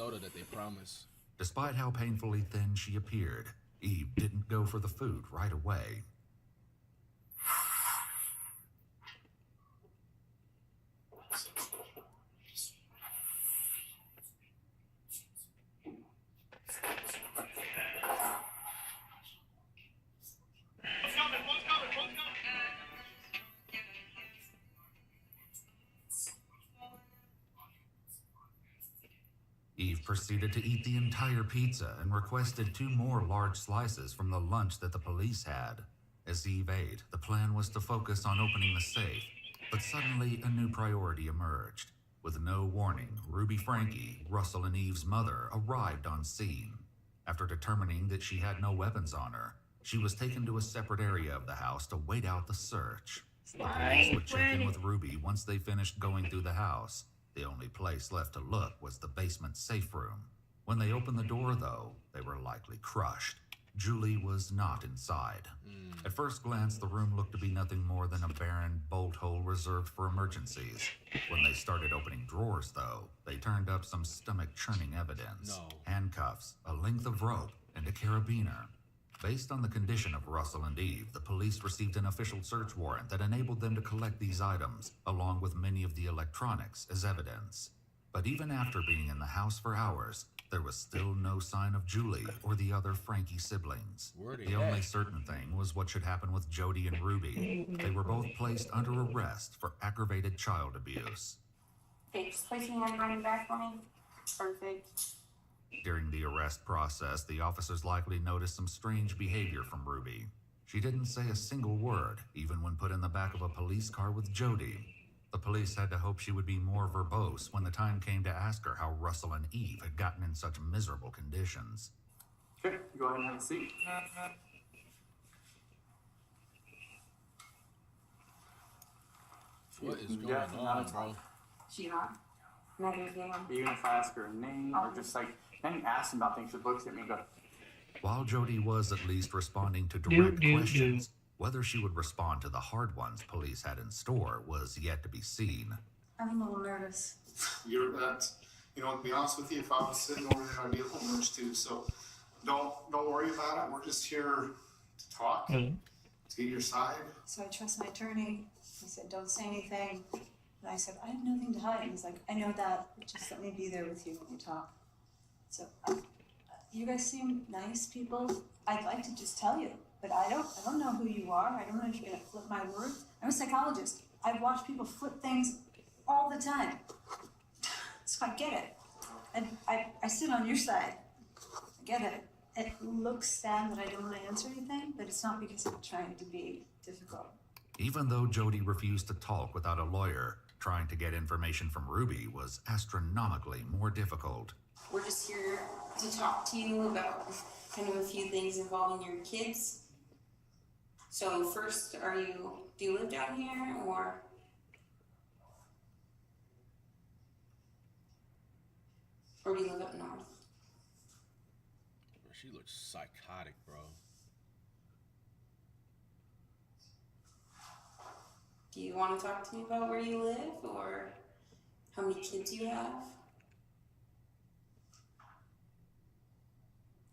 soda that they promise. Despite how painfully thin she appeared, Eve didn't go for the food right away. Eve proceeded to eat the entire pizza and requested 2 more large slices from the lunch that the police had. As Eve ate, the plan was to focus on opening the safe, but suddenly a new priority emerged. With no warning, Ruby Frankie, Russell and Eve's mother, arrived on scene. After determining that she had no weapons on her, she was taken to a separate area of the house to wait out the search. The police would check in with Ruby once they finished going through the house. The only place left to look was the basement safe room. When they opened the door, though, they were likely crushed. Julie was not inside. At first glance, the room looked to be nothing more than a barren bolt hole reserved for emergencies. When they started opening drawers, though, they turned up some stomach-churning evidence. No. Handcuffs, a length of rope, and a carabiner. Based on the condition of Russell and Eve, the police received an official search warrant that enabled them to collect these items, along with many of the electronics, as evidence. But even after being in the house for hours, there was still no sign of Julie or the other Frankie siblings. The only certain thing was what should happen with Jody and Ruby. They were both placed under arrest for aggravated child abuse. Okay, just place me on running back for me. Perfect. During the arrest process, the officers likely noticed some strange behavior from Ruby. She didn't say a single word, even when put in the back of a police car with Jody. The police had to hope she would be more verbose when the time came to ask her how Russell and Eve had gotten in such miserable conditions. Okay, go ahead and have a seat. What is going on, bro? She not? Negative game. Even if I ask her a name or just like, then ask about things, she looks at me and goes, While Jody was at least responding to direct questions, whether she would respond to the hard ones police had in store was yet to be seen. I'm a little nervous. You're that, you know, to be honest with you, if I was sitting over there, I'd be a little nervous too. So don't worry about it. We're just here to talk, to get your side. So I trust my attorney. He said, don't say anything. And I said, I have nothing to hide. He's like, I know that, but just let me be there with you when we talk. So you guys seem nice people. I'd like to just tell you, but I don't know who you are. I don't know if you're gonna flip my words. I'm a psychologist. I watch people flip things all the time. So I get it. And I sit on your side. I get it. It looks sad that I don't want to answer anything, but it's not because I'm trying to be difficult. Even though Jody refused to talk without a lawyer, trying to get information from Ruby was astronomically more difficult. We're just here to talk to you about kind of a few things involving your kids. So first, do you live down here or? Or do you live up north? Bro, she looks psychotic, bro. Do you want to talk to me about where you live or how many kids you have?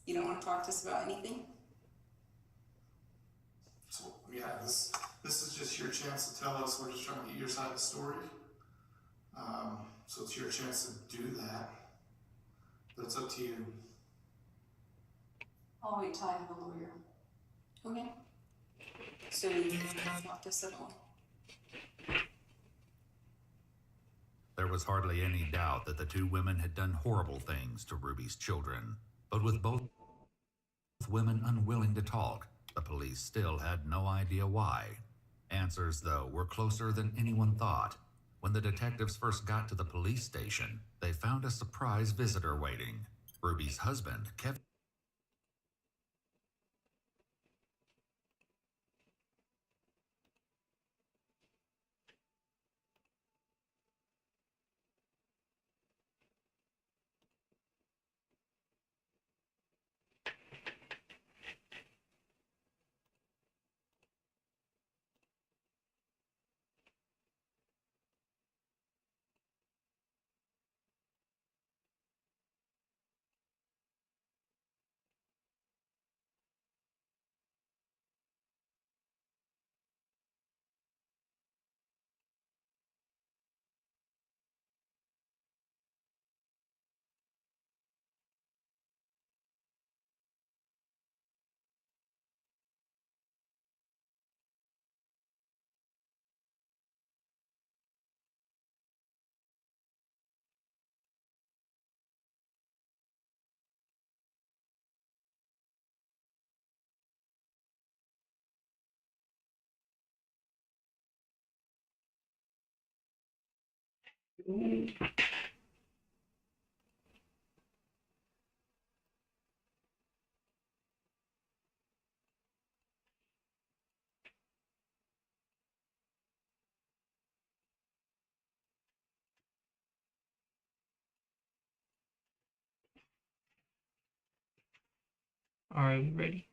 You don't want to talk to us about anything? So yeah, this is just your chance to tell us. We're just trying to get your side of the story. So it's your chance to do that. But it's up to you. I'll wait till I have a lawyer. Okay. So you can talk to us at all? There was hardly any doubt that the 2 women had done horrible things to Ruby's children. But with both women unwilling to talk, the police still had no idea why. Answers, though, were closer than anyone thought. When the detectives first got to the police station, they found a surprise visitor waiting. Ruby's husband, Kevin. Alright, we ready.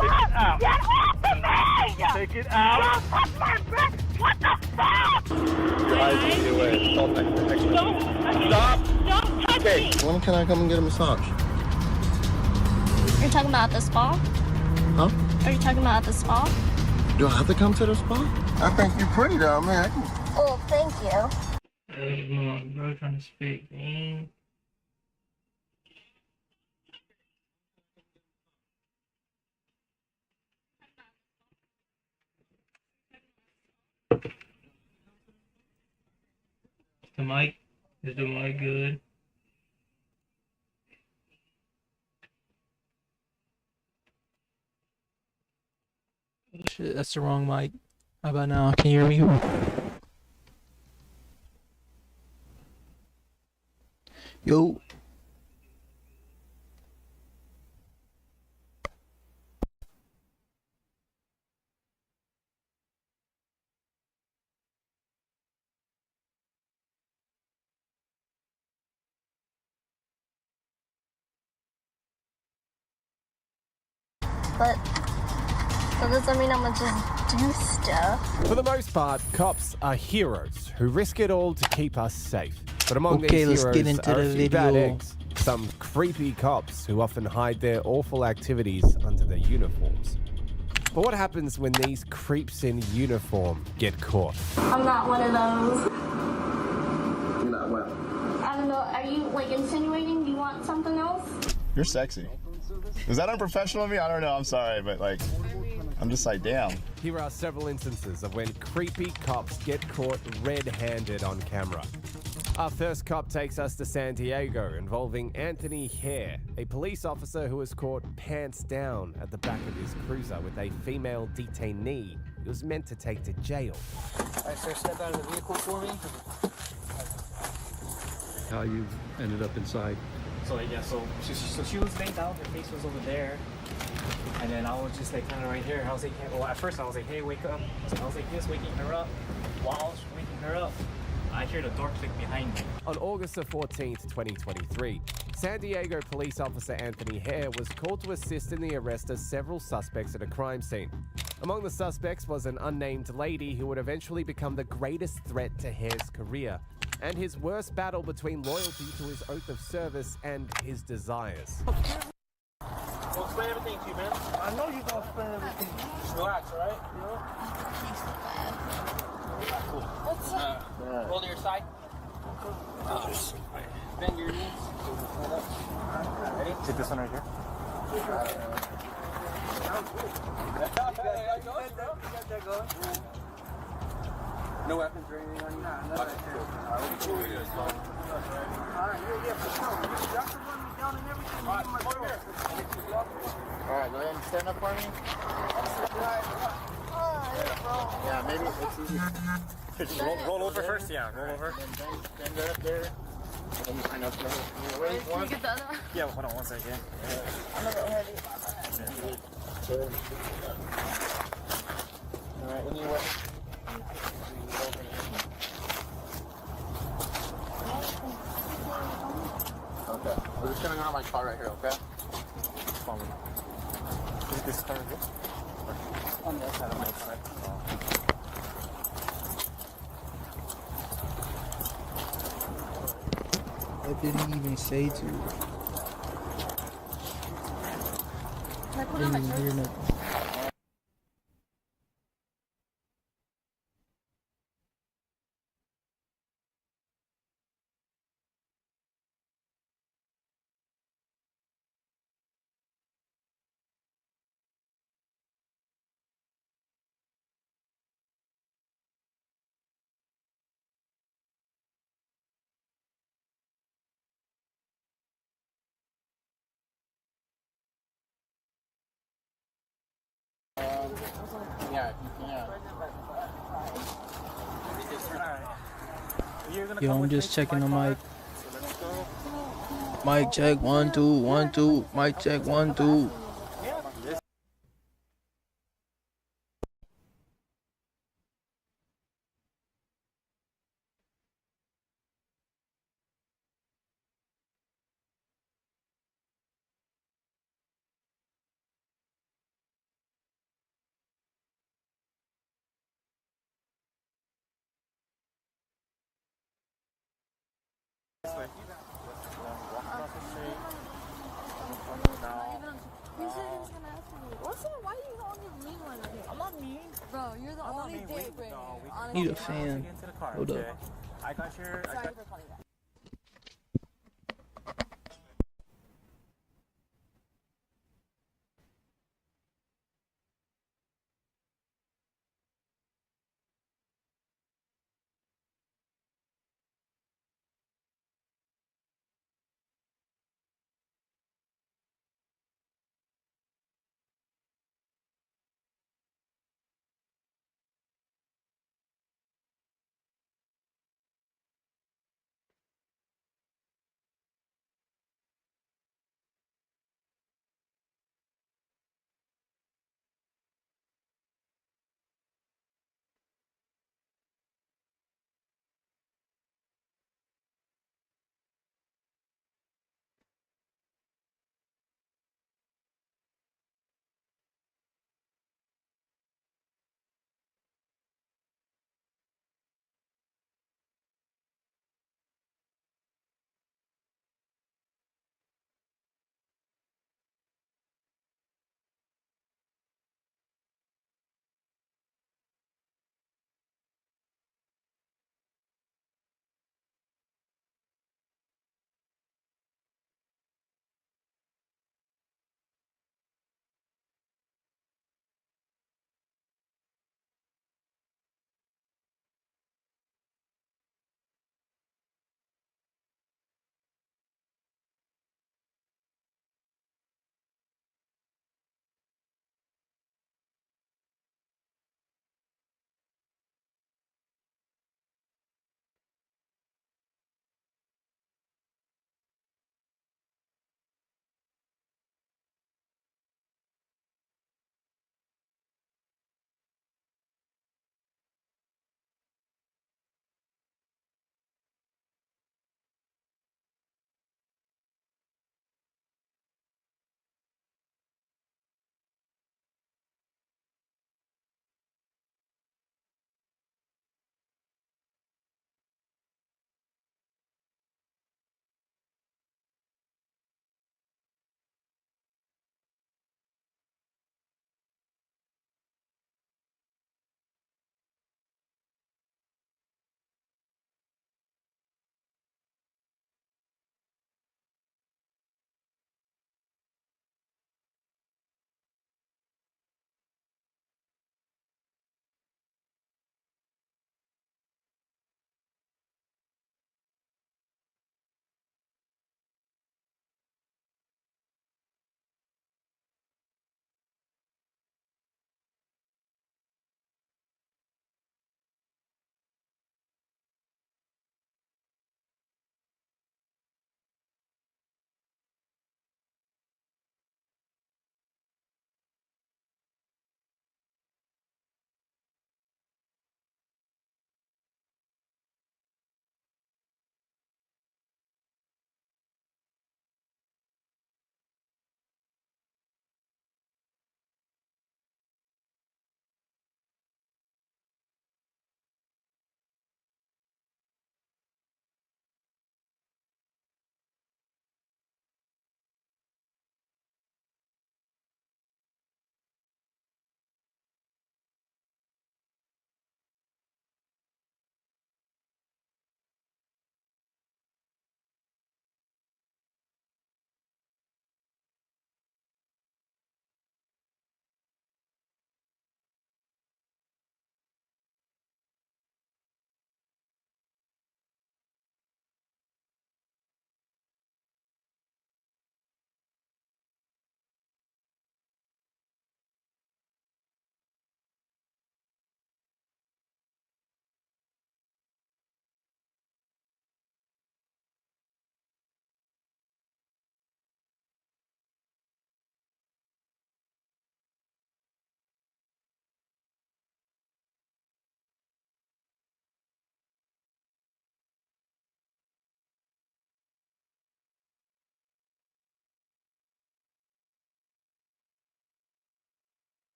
Out. Get off of me! Take it out. Don't touch my bitch! What the fuck? Guys, do it. Don't stop. Don't touch me. When can I come and get a massage? You're talking about the spa? Huh? Are you talking about the spa? Do I have to come to the spa? I think you're pretty though, man. Oh, thank you. Bro, trying to speak, man. Is the mic good? Shit, that's the wrong mic. How about now? Can you hear me? Yo. But that doesn't mean I'm gonna just do stuff. For the most part, cops are heroes who risk it all to keep us safe. But among Okay, these let's heroes get into are the a few bad video. eggs. Some creepy cops who often hide their awful activities under their uniforms. But what happens when these creeps in uniform get caught? I'm not one of those. You're not well. I don't know. Are you like insinuating you want something else? You're sexy. Is that unprofessional of me? I don't know. I'm sorry, but like, I'm just like, damn. Here are several instances of when creepy cops get caught red-handed on camera. Our first cop takes us to San Diego, involving Anthony Hare, a police officer who was caught pants down at the back of his cruiser with a female detainee he was meant to take to jail. Alright, sir, step out of the vehicle for me. How you ended up inside? So yeah, so she was laying down, her face was over there, and then I was just like kind of right here. I was like, hey, well, at first I was like, hey, wake up. So I was like this, waking her up. While I was waking her up, I hear the door click behind me. On August the 14th, 2023, San Diego police officer Anthony Hare was called to assist in the arrest of several suspects at a crime scene. Among the suspects was an unnamed lady who would eventually become the greatest threat to Hare's career, and his worst battle between loyalty to his oath of service and his desires. I'll explain everything to you, man. I know you're gonna explain everything. Just relax, alright? You know? Cool. What's up? Roll to your side. Bend your knees. Ready? Take this one right here. No weapons or anything on you? No, nothing. Alright, Go ahead and stand up for me. Yeah, maybe it's easy. roll over first, yeah. Roll over. Stand up there. I know. Wait, Can you get the other one? Yeah, hold on one second. I'm a bit heavy. Alright, when you wait. Okay. We're just gonna go to my car right here, okay? Follow me. Is this car good? On the other side of my car. I didn't even say to. Can I put on my Didn't shirt? hear nothing. back. Yeah. Yo, I'm just checking the mic. Mic check 1 2 1 2. Mic check 1 2. He said he was gonna ask me. Why are you the only mean one here? I'm not mean. Bro, you're the only dick right here. Need a fan. Hold up. I got your. Sorry for calling back.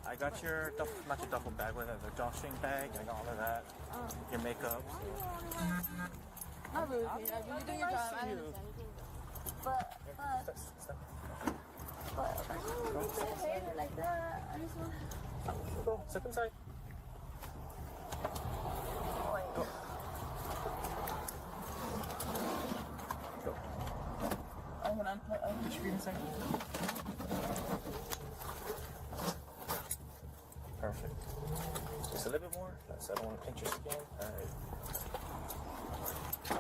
I got your not your duffel bag, but the drawstring bag. I got all of that. Your makeup. Not really. I really do your job. I understand. But I don't want to hate it like that. I just want. Go step inside. Go. Go. I'm gonna unplug. Put your feet inside. Perfect. Just a little bit more. So I don't want to pinch your skin. All right.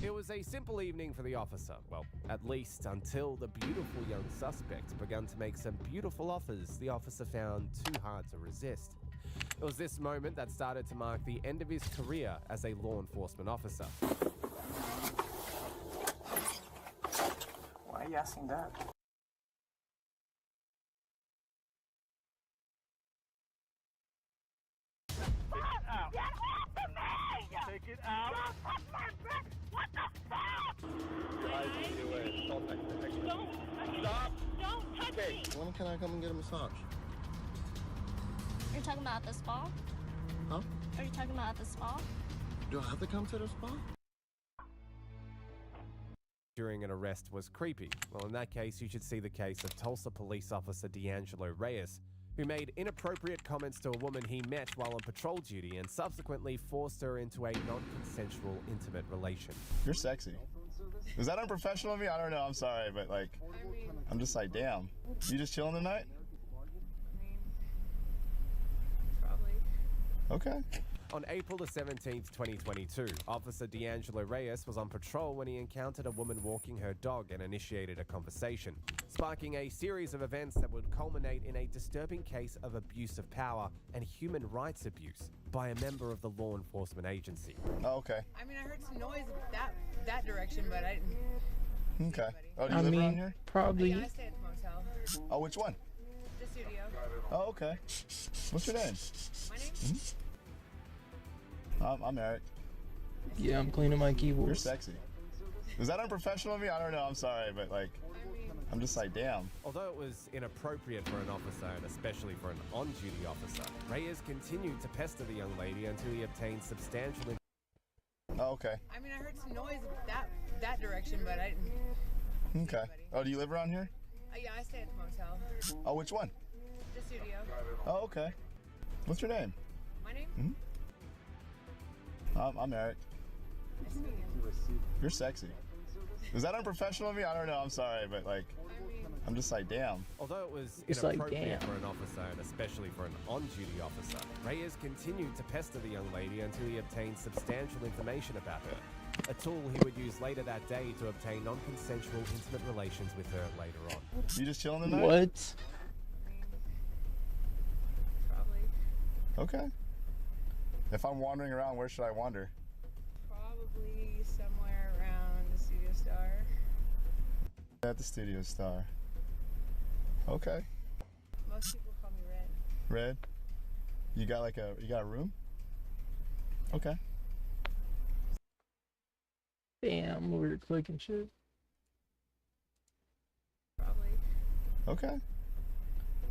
It was a simple evening for the officer. Well, at least until the beautiful young suspect began to make some beautiful offers the officer found too hard to resist. It was this moment that started to mark the end of his career as a law enforcement officer. Why are you asking that? Out. Get off of me! Take it out. Don't touch my bitch! What the fuck? Don't touch me! When can I come and get a massage? Are you talking about at the spa? Huh? Are you talking about at the spa? Do I have to come to the spa? During an arrest was creepy. Well, in that case, you should see the case of Tulsa police officer D'Angelo Reyes, who made inappropriate comments to a woman he met while on patrol duty and subsequently forced her into a non-consensual intimate relation. You're sexy. Is that unprofessional of me? I don't know. I'm sorry, but like, I'm just like, damn. You just chilling tonight? Probably. Okay. On April the 17th, 2022, Officer D'Angelo Reyes was on patrol when he encountered a woman walking her dog and initiated a conversation, sparking a series of events that would culminate in a disturbing case of abuse of power and human rights abuse by a member of the law enforcement agency. Oh, okay. I mean, I heard some noise that direction, but I didn't. Okay. Oh, do you live around here? Probably. Yeah, I stay at the motel. Oh, which one? The studio. Oh, okay. What's your name? My name? I'm Eric. Yeah, I'm cleaning my keyboard. You're sexy. Is that unprofessional of me? I don't know. I'm sorry, but like, I'm just like, damn. Although it was inappropriate for an officer and especially for an on-duty officer, Reyes continued to pester the young lady until he obtained substantial. Oh, okay. I mean, I heard some noise that direction, but I didn't. Okay. Oh, do you live around here? Yeah, I stay at the motel. Oh, which one? The studio. Oh, okay. What's your name? My name? I'm Eric. Nice to meet you. You're sexy. Is that unprofessional of me? I don't know. I'm sorry, but like, I'm just like, damn. Although it was It's like, inappropriate damn. for an officer and especially for an on-duty officer, Reyes continued to pester the young lady until he obtained substantial information about her, a tool he would use later that day to obtain non-consensual intimate relations with her later on. You just chilling tonight? What? Probably. Okay. If I'm wandering around, where should I wander? Probably somewhere around the Studio Star. At the Studio Star. Okay. Most people call me Red. Red? You got a room? Okay. Damn, over here clicking shit. Probably. Okay.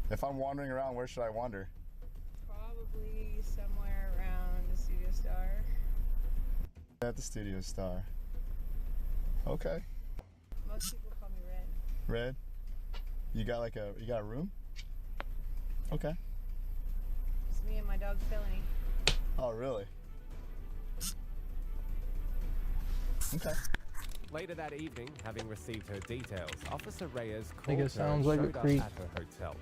If I'm wandering around, where should I wander? Probably somewhere around the Studio Star. At the Studio Star. Okay. Most people call me Red. Red? You got a room? Okay. It's me and my dog Felony. Oh, really? Okay. Later that evening, having received her details, Officer Reyes called Nigga her sounds and like a showed up creep. at her hotel.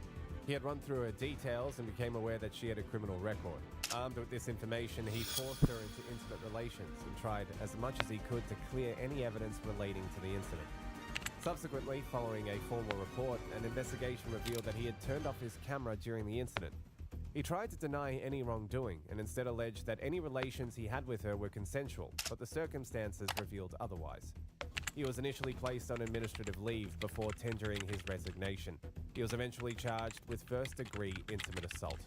He had run through her details and became aware that she had a criminal record. Armed with this information, he forced her into intimate relations and tried as much as he could to clear any evidence relating to the incident. Subsequently, following a formal report, an investigation revealed that he had turned off his camera during the incident. He tried to deny any wrongdoing and instead alleged that any relations he had with her were consensual, but the circumstances revealed otherwise. He was initially placed on administrative leave before tendering his resignation. He was eventually charged with first-degree intimate assault.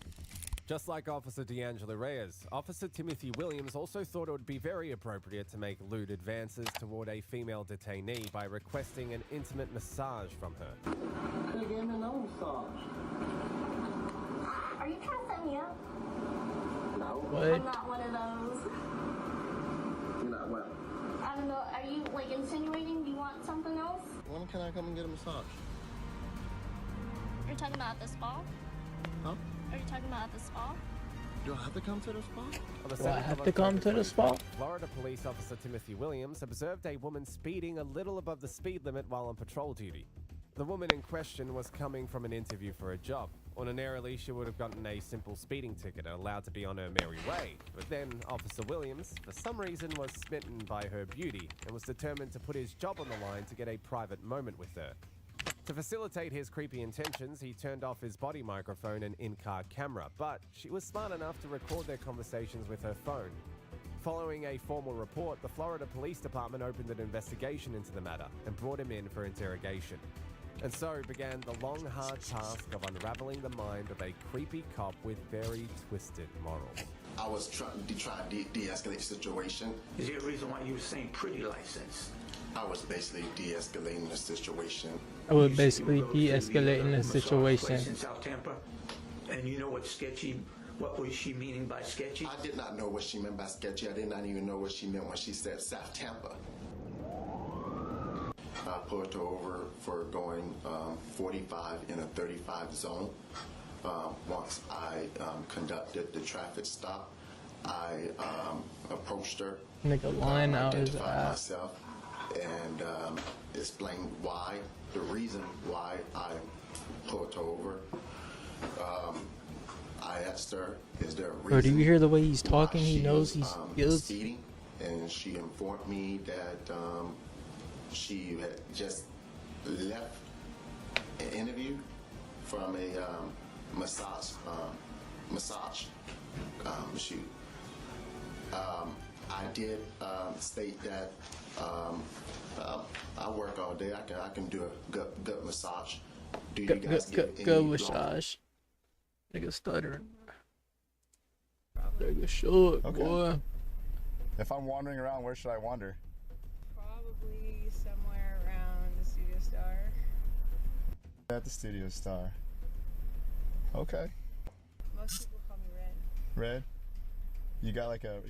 Just like Officer D'Angelo Reyes, Officer Timothy Williams also thought it would be very appropriate to make lewd advances toward a female detainee by requesting an intimate massage from her. Could have given me no massage. I'm not one of those. You're not what? I don't know. Are you like insinuating you want something else? When can I come and get a massage? You're talking about at the spa? Huh? Are you talking about at the spa? Do I have to come to the spa? On the Do I 7th have of to come October to the spa? 2020, Florida police officer Timothy Williams observed a woman speeding a little above the speed limit while on patrol duty. The woman in question was coming from an interview for a job. Ordinarily, she would have gotten a simple speeding ticket and allowed to be on her merry way. But then Officer Williams, for some reason, was smitten by her beauty and was determined to put his job on the line to get a private moment with her. To facilitate his creepy intentions, he turned off his body microphone and in-car camera, but she was smart enough to record their conversations with her phone. Following a formal report, the Florida Police Department opened an investigation into the matter and brought him in for interrogation. And so began the long, hard task of unraveling the mind of a creepy cop with very twisted morals. I was trying to de-escalate the situation. Is there a reason why you were saying pretty license? I was basically de-escalating the situation. I would basically de-escalating the Place situation. in South Tampa, and you know what sketchy? What was she meaning by sketchy? I did not know what she meant by sketchy. I did not even know what she meant when she said South Tampa. I pulled her over for going 45 in a 35 zone. Once I conducted the traffic stop, I approached her. Nigga lying out his identified ass. myself and explained why, the reason why I pulled her over. I asked her, is there a reason? Bro, do you hear the way he's talking? He knows he's guilty. Speeding, and she informed me that she had just left an interview from a massage shoot. I did state that I work all day. I can do a good massage. Do you guys give any Good massage. Nigga stuttering. Nigga short, boy. If I'm wandering around, where should I wander? Probably somewhere around the Studio Star. At the Studio Star. Okay. Most people call me Red. Red? You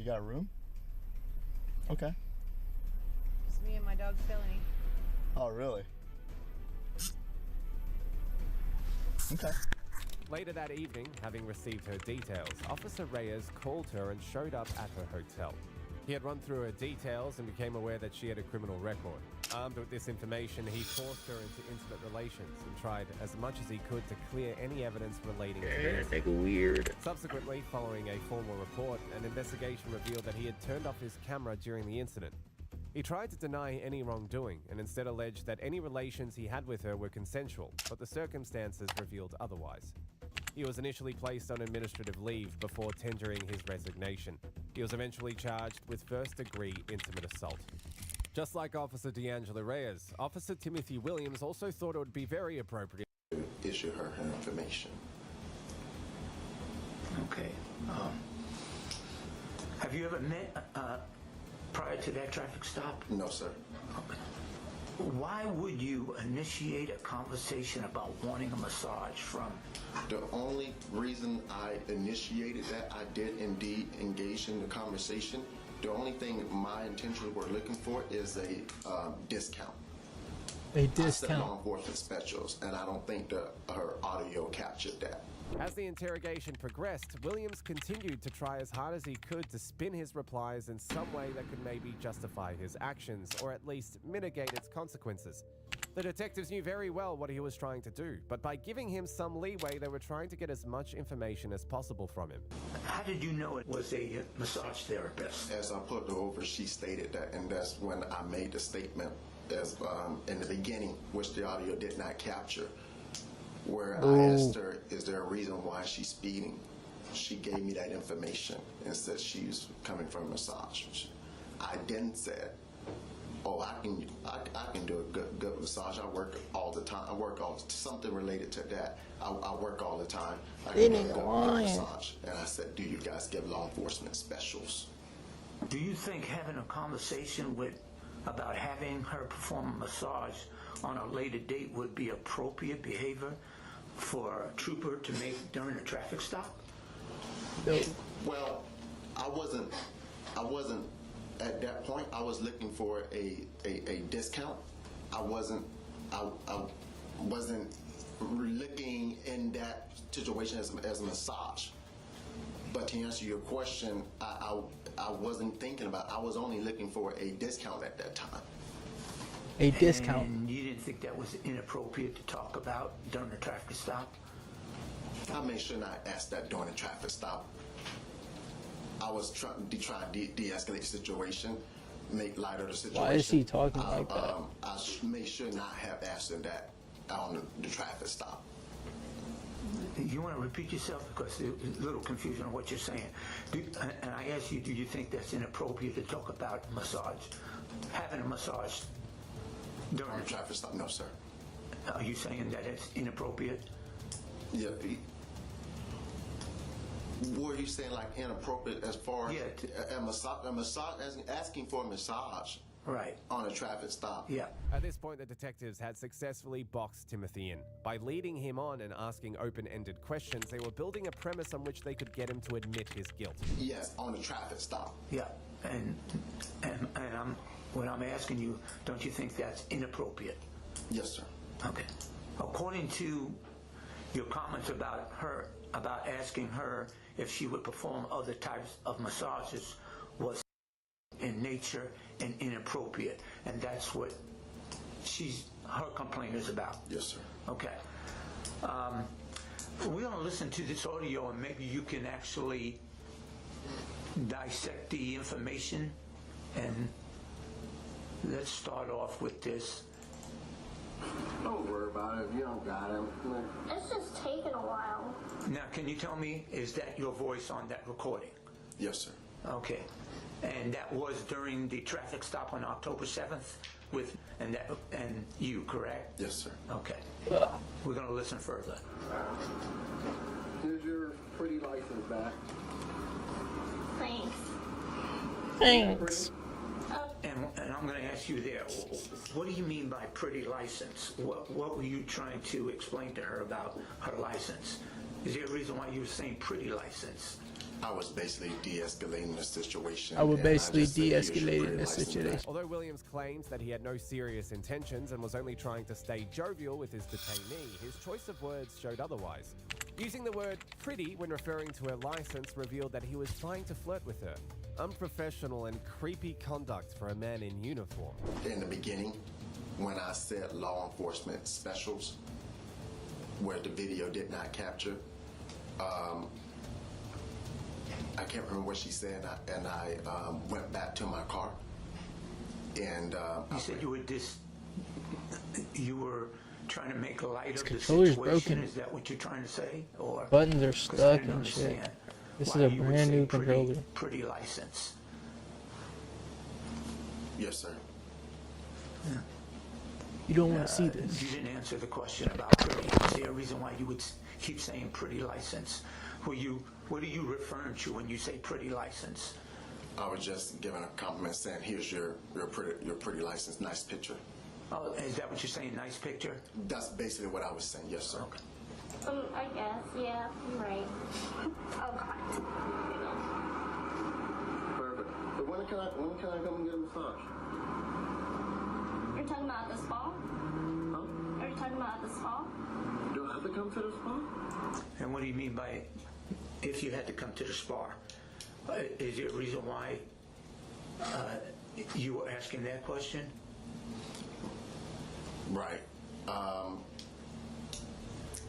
got a room? Okay. It's me and my dog Felony. Oh, really? Okay. Later that evening, having received her details, Officer Reyes called her and showed up at her hotel. He had run through her details and became aware that she had a criminal record. Armed with this information, he forced her into intimate relations and tried as much as he could to clear any evidence relating to this. Nigga weird. Subsequently, following a formal report, an investigation revealed that he had turned off his camera during the incident. He tried to deny any wrongdoing and instead alleged that any relations he had with her were consensual, but the circumstances revealed otherwise. He was initially placed on administrative leave before tendering his resignation. He was eventually charged with first-degree intimate assault. Just like Officer D'Angelo Reyes, Officer Timothy Williams also thought it would be very appropriate to issue her information. Okay. Have you ever met prior to that traffic stop? No, sir. Okay. Why would you initiate a conversation about wanting a massage from? The only reason I initiated that, I did indeed engage in the conversation. The only thing my intentions were looking for is a discount. A I said discount. law enforcement specials, and I don't think her audio captured that. As the interrogation progressed, Williams continued to try as hard as he could to spin his replies in some way that could maybe justify his actions, or at least mitigate its consequences. The detectives knew very well what he was trying to do, but by giving him some leeway, they were trying to get as much information as possible from him. How did you know it was a massage therapist? As I put her over, she stated that, and that's when I made the statement as in the beginning, which the audio did not capture, where I asked her, is there a reason why she's speeding? She gave me that information and said she's coming from a massage. I then said, oh, I can do a good massage. I work all the time. I work all something related to that. I work all the time. I can do a good massage. And I said, do you guys give law enforcement specials? Do you think having a conversation about having her perform a massage on a later date would be appropriate behavior for a trooper to make during a traffic stop? No. Well, I wasn't at that point. I was looking for a discount. I wasn't looking in that situation as a massage. But to answer your question, I wasn't thinking about. I was only looking for a discount at that time. A discount. And you didn't think that was inappropriate to talk about during the traffic stop? I made sure not to ask that during the traffic stop. I was trying to de-escalate the situation, make light of the situation. Why is he talking like that? I made sure not have asked that on the traffic stop. You want to repeat yourself because there's a little confusion on what you're saying. And I asked you, do you think that's inappropriate to talk about massage? Having a massage during On the traffic stop? No, sir. Are you saying that it's inappropriate? Yeah. Were you saying like inappropriate as far as a massage, asking for a massage? Right. On a traffic stop. Yeah. At this point, the detectives had successfully boxed Timothy in. By leading him on and asking open-ended questions, they were building a premise on which they could get him to admit his guilt. Yes, on a traffic stop. Yeah. And when I'm asking you, don't you think that's inappropriate? Yes, sir. Okay. According to your comments about asking her if she would perform other types of massages was in nature and inappropriate, and that's what her complaint is about. Yes, sir. Okay. We're going to listen to this audio, and maybe you can actually dissect the information. And let's start off with this. Don't worry about it. You don't got him. It's just taking a while. Now, can you tell me, is that your voice on that recording? Yes, sir. Okay. And that was during the traffic stop on October 7th and you, correct? Yes, sir. Okay. We're going to listen further. Here's your pretty license back. Thanks. Thanks. And I'm going to ask you there, what do you mean by pretty license? What were you trying to explain to her about her license? Is there a reason why you were saying pretty license? I was basically de-escalating the situation. I would basically de-escalating the situation. Although Williams claims that he had no serious intentions and was only trying to stay jovial with his detainee, his choice of words showed otherwise. Using the word pretty when referring to her license revealed that he was trying to flirt with her. Unprofessional and creepy conduct for a man in uniform. In the beginning, when I said law enforcement specials, where the video did not capture, I can't remember what she said, and I went back to my car. And you said you were trying to make light of the controller's situation. broken. Is that what you're trying to say? Or Buttons are stuck and shit. This is a brand new controller. Pretty license. Yes, sir. Yeah. You don't want to see this. You didn't answer the question about pretty. Is there a reason why you would keep saying pretty license? What are you referring to when you say pretty license? I was just giving a compliment saying, here's your pretty license, nice picture. Oh, is that what you're saying, nice picture? That's basically what I was saying, yes, sir. Okay. I guess, yeah, you're right. Okay. Perfect. So when can I come and get a massage? You're talking about the spa? Huh? Are you talking about the spa? Do I have to come to the spa? And what do you mean by if you had to come to the spa? Is there a reason why you were asking that question? Right.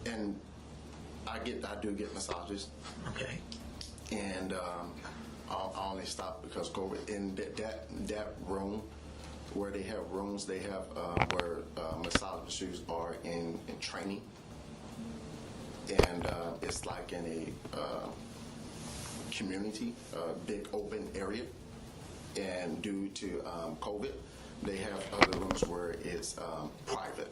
And I do get massages. Okay. And I only stop because in that room where they have rooms, they have where massage machines are in training. And it's like in a community, big open area. And due to COVID, they have other rooms where it's private.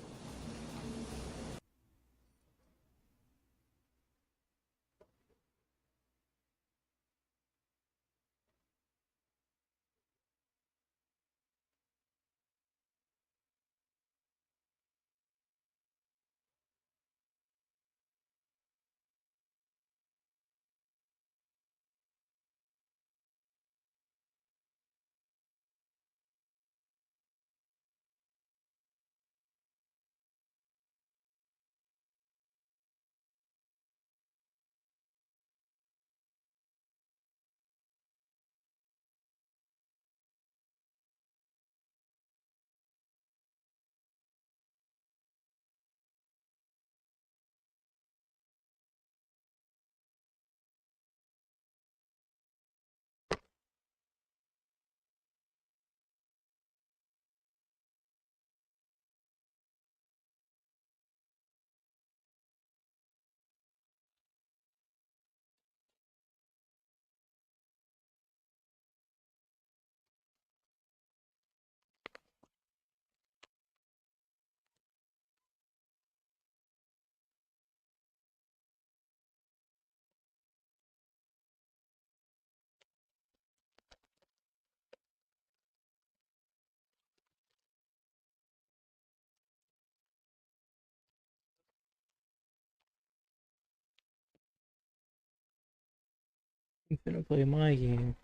I'm finna play my game.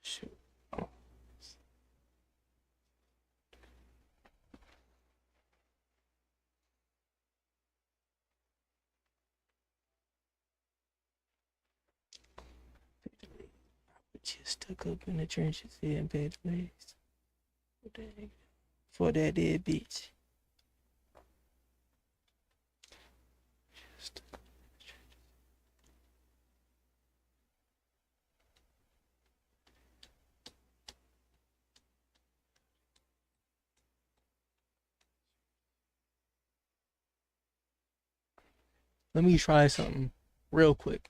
Shoot. Oh. Just stuck up in the trenches here in bad place. For that dead bitch. Just let me try something real quick.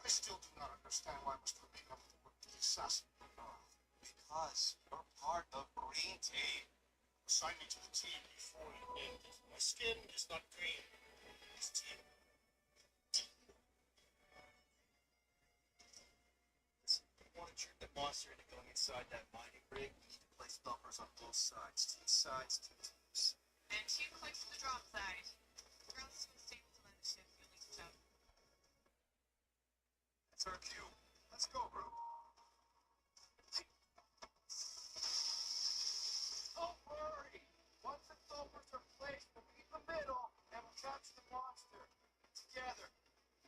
I still do not understand why Mr. Bingham would be assassinated. Because you're part of Green Team. Assign me to the team before you end. My skin is not green. It's team. Listen, we wanted you to demonstrate going inside that mining rig. You need to place bumpers on both sides. 2 sides, 2 teams. And 2 clicks to the drop side. Ground is unstable to land the ship. You'll need to jump. That's our cue. Let's go, bro. Don't worry. Once the bumpers are placed, we'll be in the middle and we'll capture the monster. Together.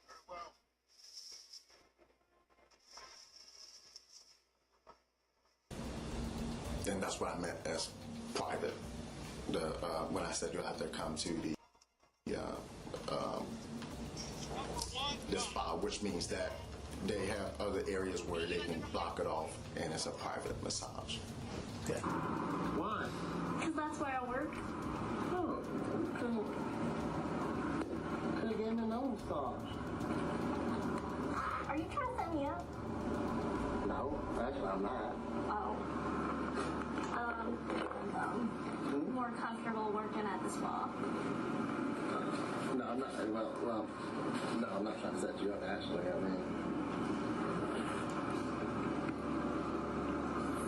Very well. And that's what I meant as private. When I said you'll have to come to the spot, which means that they have other areas where they can block it off, and it's a private massage. Yeah. Why? Because that's where I work. Oh, could have given me no massage. Are you trying to set me up? No, actually I'm not. Oh. More comfortable working at the spa. No, I'm not. Well, no, I'm not trying to set you up. Actually, I mean,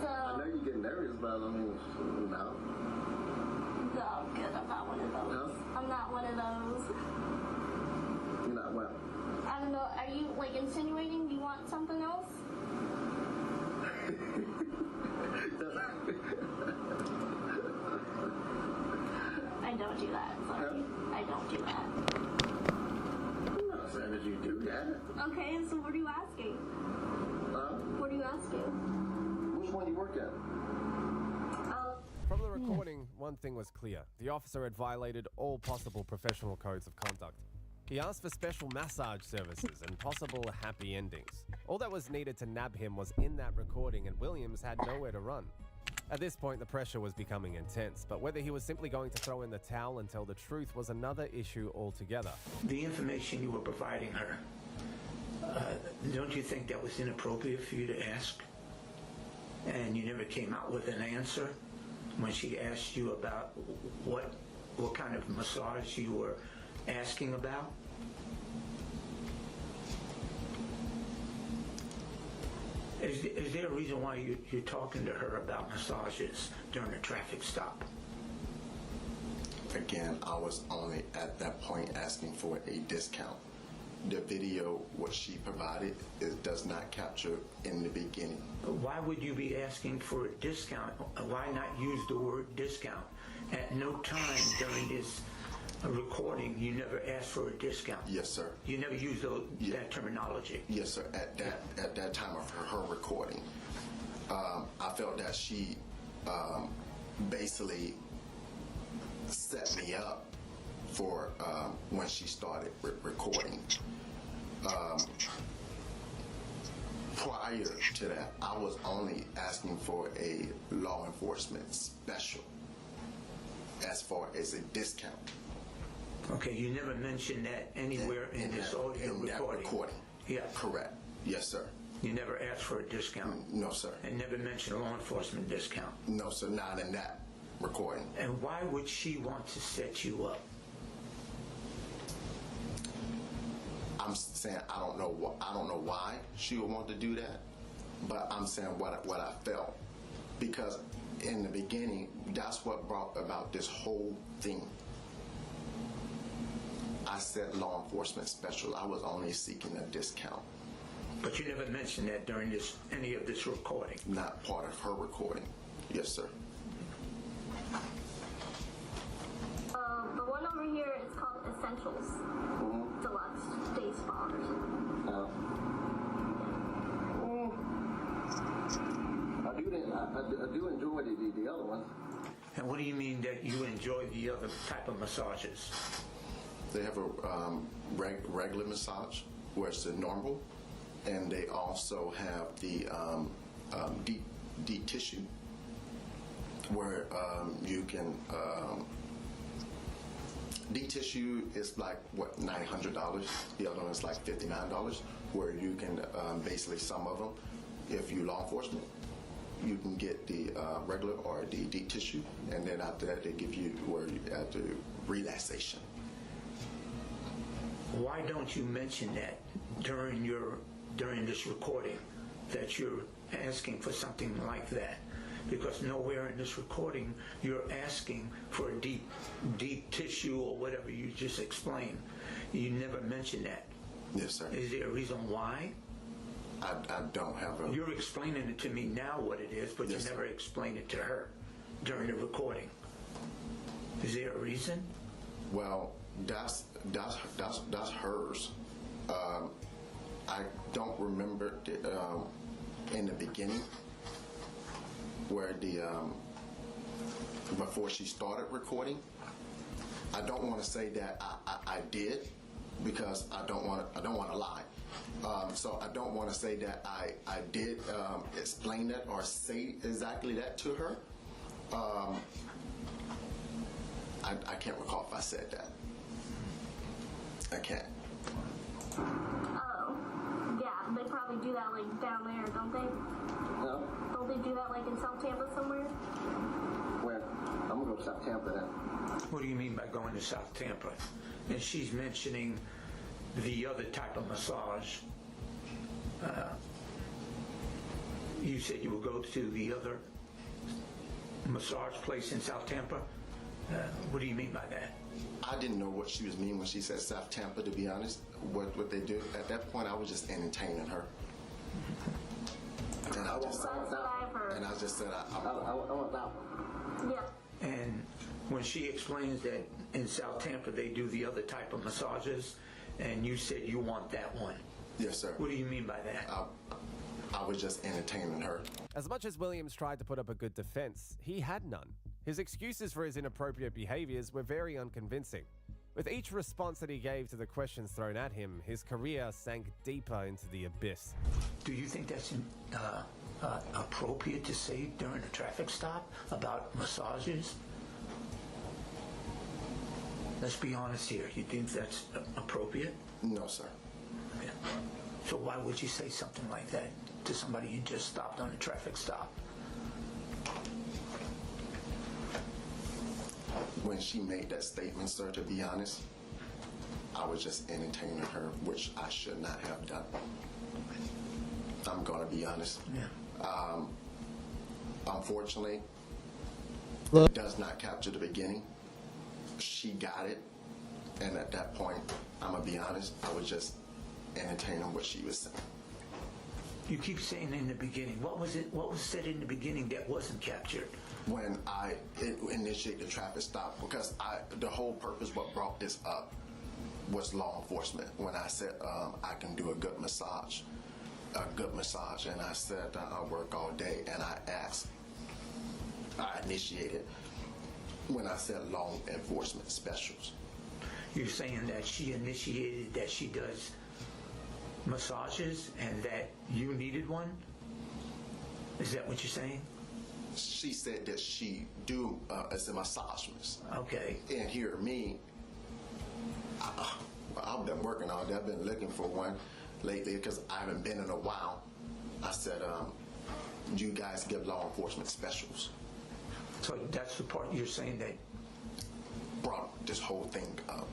So. I know you get nervous, but I mean, no. No, good. I'm not one of those. No? I'm not one of those. You're not well. I don't know. Are you like insinuating you want something else? I don't do that. Sorry. I don't do that. I'm not saying that you do that. Okay, so what are you asking? What are you asking? Which one you work at? From the recording, one thing was clear. The officer had violated all possible professional codes of conduct. He asked for special massage services and possible happy endings. All that was needed to nab him was in that recording, and Williams had nowhere to run. At this point, the pressure was becoming intense, but whether he was simply going to throw in the towel and tell the truth was another issue altogether. The information you were providing her, don't you think that was inappropriate for you to ask? And you never came out with an answer when she asked you about what kind of massage you were asking about? Is there a reason why you're talking to her about massages during a traffic stop? Again, I was only at that point asking for a discount. The video, what she provided, it does not capture in the beginning. Why would you be asking for a discount? Why not use the word discount? At no time during this recording, you never asked for a discount. Yes, sir. You never used that terminology. Yes, sir. At that time of her recording, I felt that she basically set me up for when she started recording. Prior to that, I was only asking for a law enforcement special as far as a discount. Okay, you never mentioned that anywhere in this audio recording. That recording. Yeah. Correct. Yes, sir. You never asked for a discount? No, sir. And never mentioned a law enforcement discount? No, sir, not in that recording. And why would she want to set you up? I'm saying I don't know why she would want to do that, but I'm saying what I felt, because in the beginning, that's what brought about this whole thing. I said law enforcement special. I was only seeking a discount. But you never mentioned that during any of this recording? Not part of her recording. Yes, sir. The one over here is called Essentials. Deluxe Day Spa or something. I do enjoy the other one. And what do you mean that you enjoy the other type of massages? They have a regular massage, where it's the normal, and they also have the deep tissue, where you can. Deep tissue is like what, $900. The other one is like $59. where you can basically, some of them, if you law enforcement, you can get the regular or the deep tissue, and then after that they give you where you have to relaxation. Why don't you mention that during this recording, that you're asking for something like that? Because nowhere in this recording you're asking for a deep tissue or whatever you just explained. You never mentioned that. Yes, sir. Is there a reason why? I don't have a... You're explaining it to me now what it is, but yes, you never explained it to her during the recording. Is there a reason? Well, that's hers. I don't remember in the beginning where before she started recording. I don't want to say that I did, because I don't want to lie. So I don't want to say that I did explain that or say exactly that to her. I can't recall if I said that. I can't. Oh, yeah, they probably do that like down there, don't they? No. Don't they do that like in South Tampa somewhere? Where? I'm gonna go to South Tampa then. What do you mean by going to South Tampa? And she's mentioning the other type of massage. You said you would go to the other massage place in South Tampa? What do you mean by that? I didn't know what she was meaning when she said South Tampa, to be honest, what they do. At that point, I was just entertaining her. And I just said, I want that one. Yeah. And when she explains that in South Tampa they do the other type of massages, and you said you want that one. Yes, sir. What do you mean by that? I was just entertaining her. As much as Williams tried to put up a good defense, he had none. His excuses for his inappropriate behaviors were very unconvincing. With each response that he gave to the questions thrown at him, his career sank deeper into the abyss. Do you think that's appropriate to say during a traffic stop about massages? Let's be honest here. You think that's appropriate? No, sir. Yeah. So why would you say something like that to somebody you just stopped on a traffic stop? When she made that statement, sir, to be honest, I was just entertaining her, which I should not have done. I'm going to be honest. Yeah. Unfortunately, it does not capture the beginning. She got it, and at that point, I'm going to be honest, I was just entertaining what she was saying. You keep saying in the beginning. What was it? What was said in the beginning that wasn't captured? When I initiated the traffic stop, because the whole purpose what brought this up was law enforcement. When I said I can do a good massage, and I said I work all day, and I initiated when I said law enforcement specials. You're saying that she initiated that she does massages and that you needed one? Is that what you're saying? She said that she do as a massagist. Okay. And here me, I've been working all day. I've been looking for one lately because I haven't been in a while. I said, you guys give law enforcement specials. So that's the part you're saying that brought this whole thing up.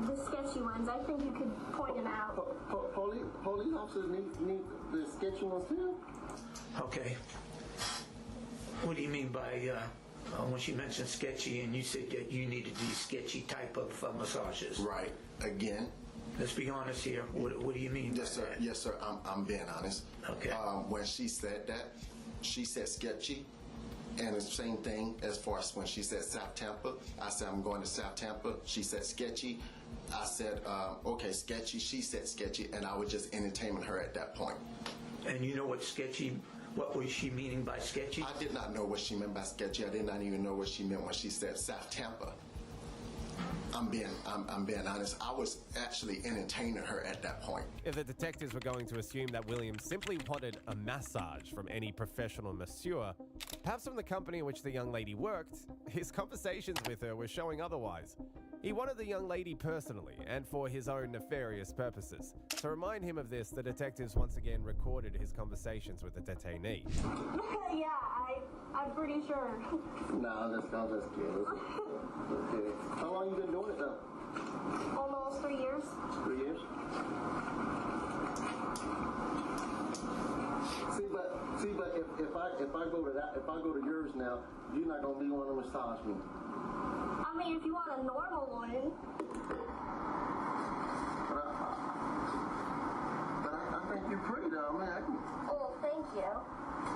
The sketchy ones, I think you could point them out. Police officers need the sketchy ones too. Okay. What do you mean by when she mentioned sketchy and you said that you needed these sketchy type of massages? Right. Again. Let's be honest here. What do you mean? Yes, sir. Yes, sir. I'm being honest. Okay. When she said that, she said sketchy. And the same thing as far as when she said South Tampa. I said, I'm going to South Tampa. She said sketchy. I said, okay, sketchy. She said sketchy. And I was just entertaining her at that point. And you know what sketchy, what was she meaning by sketchy? I did not know what she meant by sketchy. I did not even know what she meant when she said South Tampa. I'm being honest. I was actually entertaining her at that point. If the detectives were going to assume that Williams simply wanted a massage from any professional masseur, perhaps from the company in which the young lady worked, his conversations with her were showing otherwise. He wanted the young lady personally and for his own nefarious purposes. To remind him of this, the detectives once again recorded his conversations with the detainee. Yeah, I'm pretty sure. Nah, I'm just kidding. Okay. How long you been doing it though? Almost 3 years. 3 years? See, but if I go to yours now, you're not gonna be one to massage me. I mean, if you want a normal one. But I think you're pretty though, man. Oh, thank you.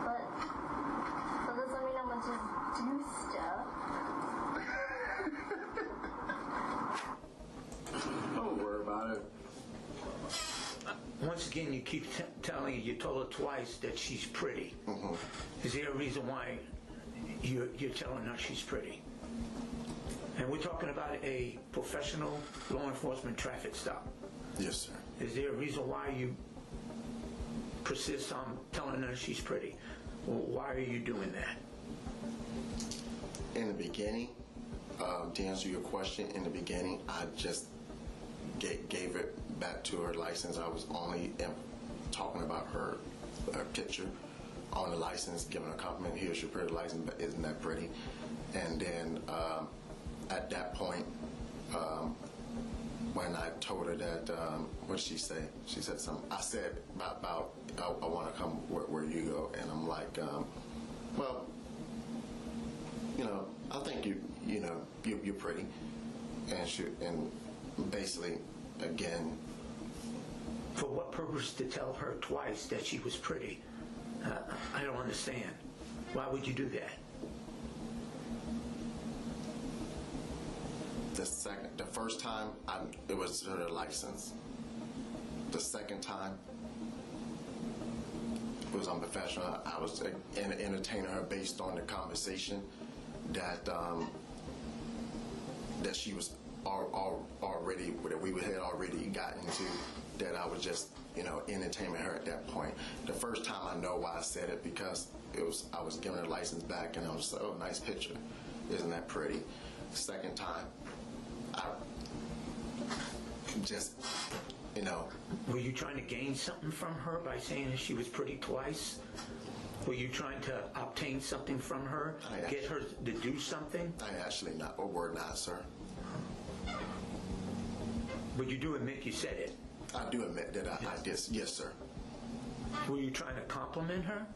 But that doesn't mean I'm gonna just do stuff. Don't worry about it. Once again, you keep telling her, you told her twice that she's pretty. Mm-hmm. Is there a reason why you're telling her she's pretty? And we're talking about a professional law enforcement traffic stop. Yes, sir. Is there a reason why you persist on telling her she's pretty? Well, why are you doing that? In the beginning, to answer your question, in the beginning, I just gave it back to her license. I was only talking about her picture on the license, giving her a compliment. Here's your pretty license, but isn't that pretty? And then at that point, when I told her that, what did she say? She said something. I said about I want to come where you go, and I'm like, well, I think you're pretty, and basically, again. For what purpose to tell her twice that she was pretty? I don't understand. Why would you do that? The first time, it was her license. The second time, it was unprofessional. I was entertaining her based on the conversation that she was already, that we had already gotten into, that I was just, entertaining her at that point. The first time, I know why I said it, because I was giving her license back, and I was like, oh, nice picture. Isn't that pretty? Second time, I just, Were you trying to gain something from her by saying that she was pretty twice? Were you trying to obtain something from her? Get her to do something? I actually not, or were not, sir. But you do admit you said it? I do admit that I did, yes, sir. Were you trying to compliment her?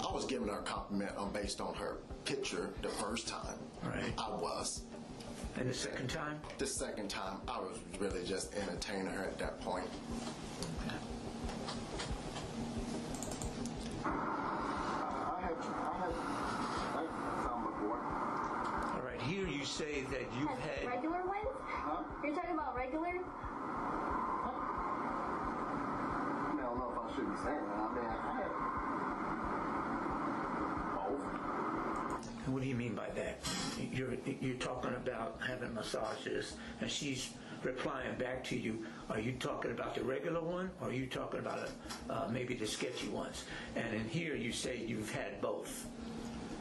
I was giving her a compliment based on her picture the first time. Right. I was. And the second time? The second time, I was really just entertaining her at that point. Okay. I have some before. All right, here you say that you've had... Regular ones? Huh? You're talking about regular? I don't know if I should be saying that. I have both. What do you mean by that? You're talking about having massages, and she's replying back to you. Are you talking about the regular one, or are you talking about maybe the sketchy ones? And in here you say you've had both.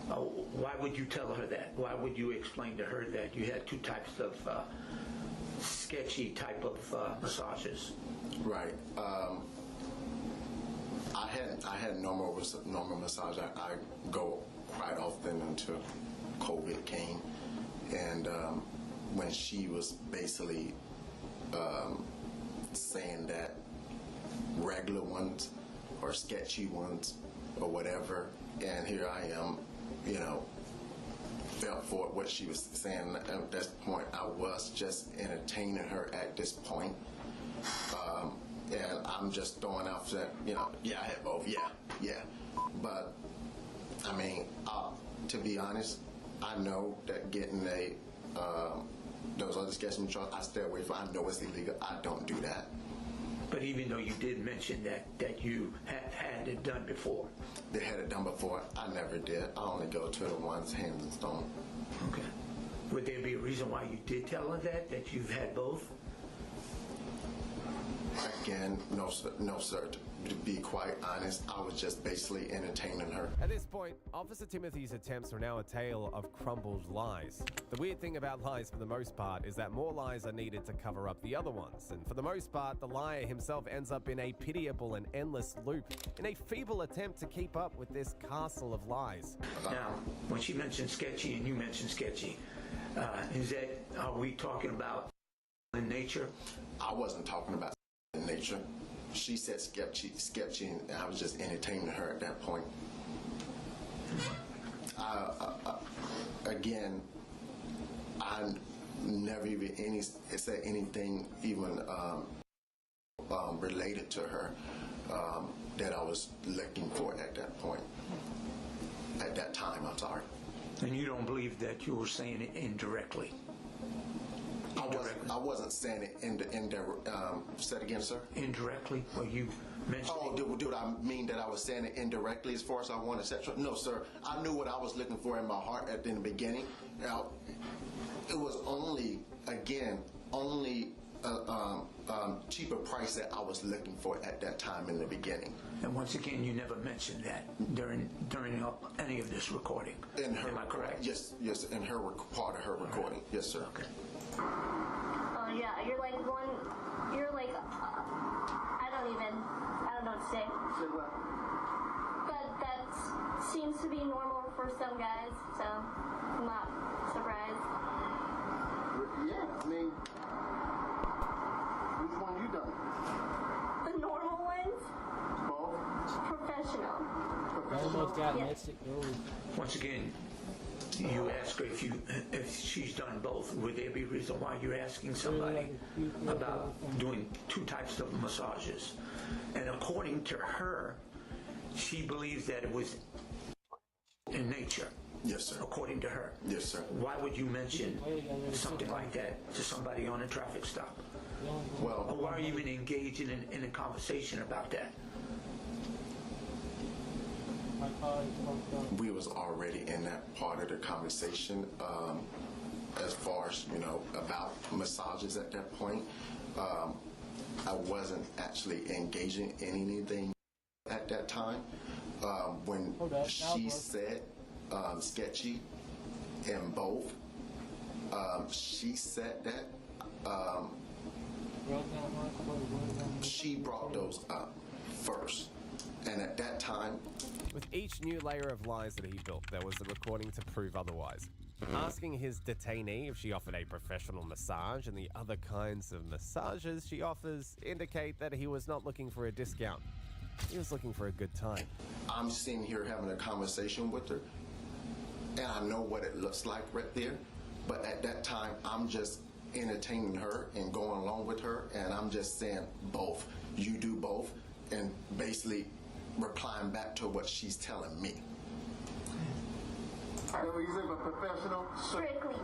Why would you tell her that? Why would you explain to her that you had two types of sketchy type of massages? Right. I had normal massage. I go quite often until COVID came, and when she was basically saying that regular ones or sketchy ones or whatever, and here I am, felt for what she was saying. At this point, I was just entertaining her at this point. And I'm just throwing out that, I had both, yeah. But, I mean, to be honest, I know that getting those other sketchy drugs, I stay away from. I know it's illegal. I don't do that. But even though you did mention that you had it done before. They had it done before. I never did. I only go to the ones hands and stone. Okay. Would there be a reason why you did tell her that you've had both? Again, no, sir. No, sir. To be quite honest, I was just basically entertaining her. At this point, Officer Timothy's attempts are now a tale of crumbled lies. The weird thing about lies, for the most part, is that more lies are needed to cover up the other ones. And for the most part, the liar himself ends up in a pitiable and endless loop, in a feeble attempt to keep up with this castle of lies. Now, when she mentioned sketchy and you mentioned sketchy, are we talking about in nature? I wasn't talking about in nature. She said sketchy, and I was just entertaining her at that point. Again, I never even said anything even related to her that I was looking for at that point. At that time, I'm sorry. And you don't believe that you were saying it indirectly? I wasn't saying it say it again, sir? Indirectly? Well, you mentioned... Oh, do I mean that I was saying it indirectly as far as I wanted sexual? No, sir. I knew what I was looking for in my heart in the beginning. Now, it was only cheaper price that I was looking for at that time in the beginning. And once again, you never mentioned that during any of this recording. Am I correct? Yes, in her part of her recording. Yes, sir. Okay. Oh yeah, I don't know what to say. Say what? But that seems to be normal for some guys, so I'm not surprised. Yeah, I mean, which one you done? The normal ones? Both? Professional. Almost got Yes. it. Once again, you ask her if she's done both. Would there be a reason why you're asking somebody about doing two types of massages? And according to her, she believes that it was in nature. Yes, sir. According to her. Yes, sir. Why would you mention something like that to somebody on a traffic stop? Well, or why are you even engaging in a conversation about that? We was already in that part of the conversation as far as, about massages at that point. I wasn't actually engaging in anything at that time. When she said sketchy in both, she said that she brought those up first. And at that time... With each new layer of lies that he built, there was the recording to prove otherwise. Asking his detainee if she offered a professional massage and the other kinds of massages she offers indicate that he was not looking for a discount. He was looking for a good time. I'm sitting here having a conversation with her, and I know what it looks like right there, but at that time, I'm just entertaining her and going along with her, and I'm just saying both. You do both, and basically replying back to what she's telling me. You said a professional? Strictly.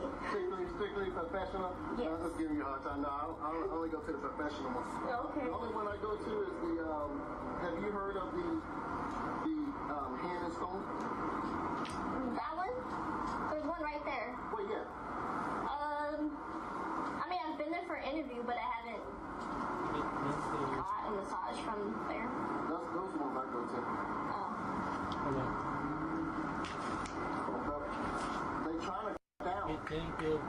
Strictly professional? Yes. I'm just giving you a hard time. No, I only go to the professional one. Okay. The only one I go to is the, have you heard of the hand and stone? That one? There's one right there. Well, yeah. I mean, I've been there for an interview, but I haven't got a massage from there. Those ones I go to. They trying to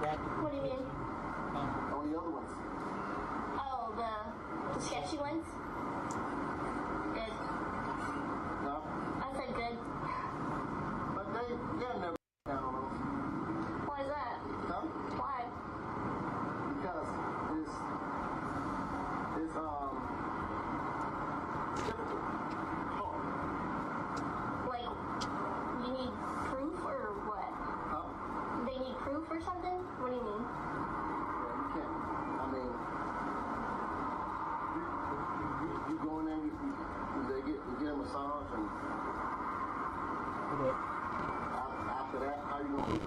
down. What do you mean? On the other ones. Oh, the sketchy ones? Good. No? I said good. But they're never down on those. Why is that? Huh? Why? Because it's difficult. Hard. Like, you need proof or what? Huh? They need proof or something? What do you mean? Well, you can't. I mean, you go in there, you get a massage, and after that, how you gonna do it?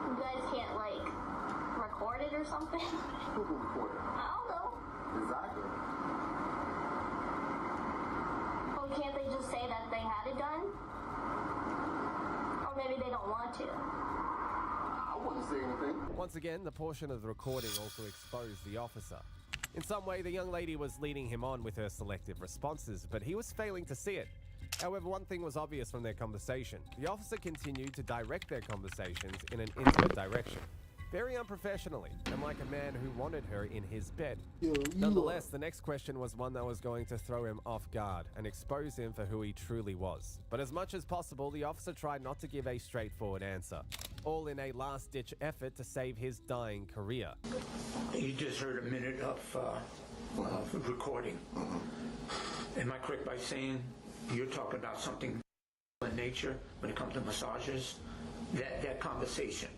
You guys can't, like, record it or something? Who can record it? I don't know. Exactly. Well, can't they just say that they had it done? Or maybe they don't want to. I wouldn't say anything. Once again, the portion of the recording also exposed the officer. In some way, the young lady was leading him on with her selective responses, but he was failing to see it. However, one thing was obvious from their conversation. The officer continued to direct their conversations in an intimate direction. Very unprofessionally, and like a man who wanted her in his bed. Nonetheless, the next question was one that was going to throw him off guard and expose him for who he truly was. But as much as possible, the officer tried not to give a straightforward answer, all in a last-ditch effort to save his dying career. You just heard a minute of recording. Am I correct by saying you're talking about something in nature when it comes to massages? That conversation.